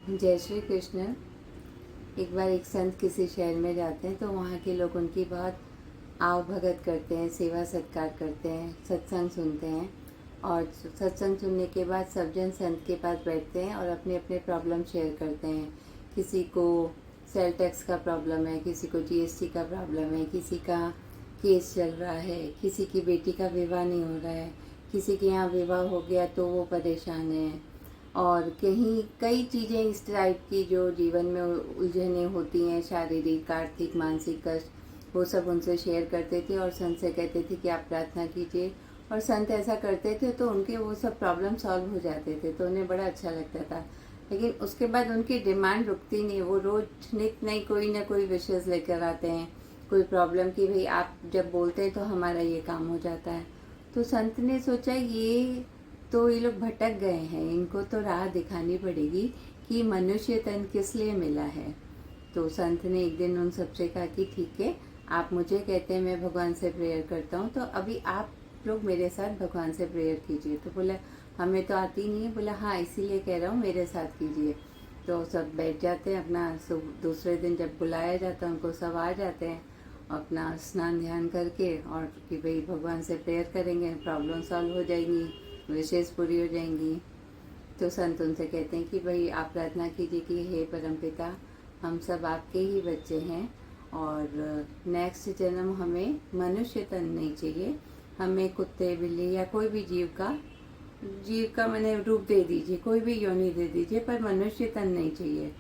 जय श्री कृष्ण। एक बार एक संत किसी शहर में जाते हैं तो वहाँ के लोग उनकी बहुत आव भगत करते हैं, सेवा सत्कार करते हैं, सत्संग सुनते हैं। और सत्संग सुनने के बाद सब जन संत के पास बैठते हैं और अपने अपने प्रॉब्लम शेयर करते हैं। किसी को सेल टैक्स का प्रॉब्लम है, किसी को जीएसटी का प्रॉब्लम है, किसी का केस चल रहा है, किसी की बेटी का विवाह नहीं हो रहा है, किसी के यहाँ विवाह हो गया तो वो परेशान है। और कहीं कई चीज़ें इस टाइप की जो जीवन में उलझनें होती हैं, शारीरिक, आर्थिक, मानसिक कष्ट, वो सब उनसे शेयर करते थे और संत से कहते थे कि आप प्रार्थना कीजिए। और संत ऐसा करते थे तो उनके वो सब प्रॉब्लम सॉल्व हो जाते थे, तो उन्हें बड़ा अच्छा लगता था। लेकिन उसके बाद उनकी डिमांड रुकती नहीं, वो रोज नित नई कोई ना कोई विशेष लेकर आते हैं, कोई प्रॉब्लम की भाई आप जब बोलते हैं तो हमारा ये काम हो जाता है। तो संत ने सोचा ये लोग भटक गए हैं, इनको तो राह दिखानी पड़ेगी कि मनुष्य तन किस लिए मिला है। तो संत ने एक दिन उन सबसे कहा कि ठीक है, आप मुझे कहते हैं मैं भगवान से प्रेयर करता हूँ, तो अभी आप लोग मेरे साथ भगवान से प्रेयर कीजिए। तो बोला हमें तो आती नहीं है। बोला हाँ, इसीलिए कह रहा हूँ मेरे साथ कीजिए। तो सब बैठ जाते हैं अपना। दूसरे दिन जब बुलाया जाता है उनको, सब आ जाते हैं अपना स्नान ध्यान करके, और कि भाई भगवान से प्रेयर करेंगे, प्रॉब्लम सॉल्व हो जाएंगी, विशेष पूरी हो जाएंगी। तो संत उनसे कहते हैं कि भाई आप प्रार्थना कीजिए कि हे परमपिता, हम सब आपके ही बच्चे हैं और नेक्स्ट जन्म हमें मनुष्य तन नहीं चाहिए, हमें कुत्ते बिल्ली या कोई भी जीव का मैंने रूप दे दीजिए, कोई भी योनि दे दीजिए, पर मनुष्य तन नहीं चाहिए।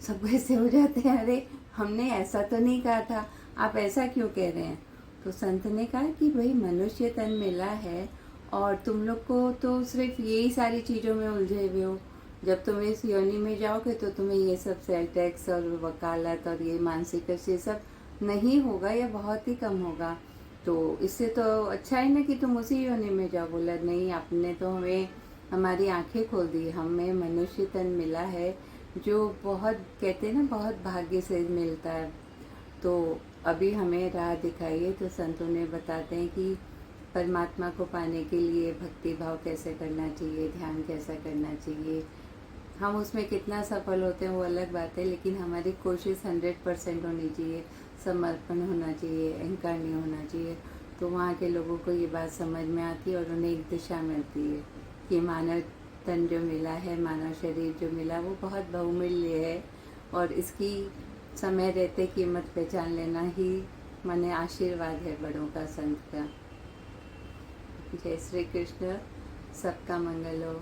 सब ऐसे हो जाते हैं, अरे हमने ऐसा तो नहीं कहा था, आप ऐसा क्यों कह रहे हैं। तो संत ने कहा कि भाई मनुष्य तन मिला है और तुम लोग को तो सिर्फ यही सारी चीज़ों में उलझे हुए हो। जब तुम इस योनि में जाओगे तो तुम्हें ये सब सेल टैक्स और वकालत और ये मानसिक कष्ट ये सब नहीं होगा या बहुत ही कम होगा। तो इससे तो अच्छा है ना कि तुम उसी योनि में जाओ। बोला नहीं, आपने तो हमें हमारी आंखें खोल दी, हमें मनुष्य तन मिला है जो बहुत कहते हैं ना बहुत भाग्य से मिलता है। तो अभी हमें राह दिखाइए। तो संतों ने बताते हैं कि परमात्मा को पाने के लिए भक्ति भाव कैसे करना चाहिए, ध्यान कैसा करना चाहिए। हम उसमें कितना सफल होते हैं वो अलग बात है, लेकिन हमारी कोशिश 100% होनी चाहिए, समर्पण होना चाहिए, अहंकार नहीं होना चाहिए। तो वहाँ के लोगों को ये बात समझ में आती है और उन्हें एक दिशा मिलती है कि मानव तन जो मिला है, मानव शरीर जो मिला, वो बहुत बहुमूल्य है और इसकी समय रहते कीमत पहचान लेना ही माने आशीर्वाद है बड़ों का, संत का। जय श्री कृष्ण। सबका मंगल हो।